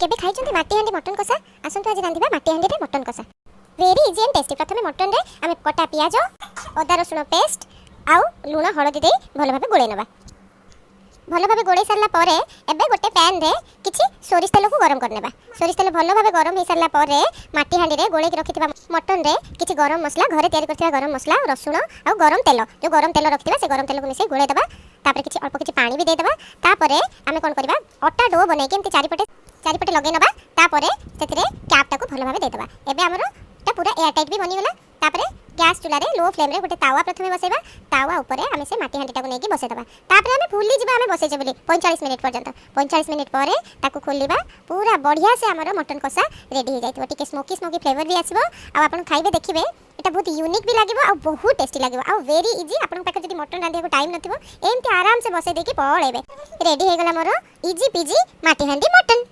केबे खाइचंती माटी हांडी मटन कसा आसंतु आज रांधिबा माटी हांडी रे मटन कसा वेरी इजी एंड टेस्टी। प्रथमे मटन रे आमे कटा पियाज अदा रसुण पेस्ट आउ लूण हळदी दे भलो भाबे गोळे नबा। भलो भाबे गोळे सारला परे एबे गोटे पैन रे किछि सोरिष तेल को गरम करनेबा। सोरिष तेल भलो भाबे गरम हे सारला परे माटी हांडी रे गोळे के रखिथिबा मटन रे किछि गरम मसला घरे तयार करथिबा गरम मसला रसुण आउ गरम तेल जो गरम तेल रखिथिबा से गरम तेल को मिसे गोळे दबा। तापर किछि अल्प किछि पानी भी दे दबा। तापरे आमे कोन करबा अटा डो बनै के एमति चारिपटे लगे नबा। तापरे सेतिरे कैप टाको भलो भाबे दे दबा। एबे हमरो ता पूरा एयर टाइट भी बनी गला। तापरे गैस चूल्हा रे लो फ्लेम रे गोटे तावा प्रथमे बसेबा। तावा ऊपर आमे से माटी हांडी टाको नेकी बसे दबा। तापरे आमे भूली जिबा आमे बसेचे बोली 45 मिनिट पर्यंत। 45 मिनिट परे ताको खोलिबा पूरा बढ़िया से हमरो मटन कसा रेडी हो जाइतबो। टिके स्मोकी स्मोकी फ्लेवर भी आसीबो। आ आपण खाइबे देखिबे एटा बहुत यूनिक भी लागिबो आ बहुत टेस्टी लागिबो आ वेरी इजी। आपण पाखे जदी मटन रांधिया को टाइम नथिबो एमति आराम से बसे देकी पळेबे। रेडी हे गला मोर इजी पीजी माटी हांडी मटन।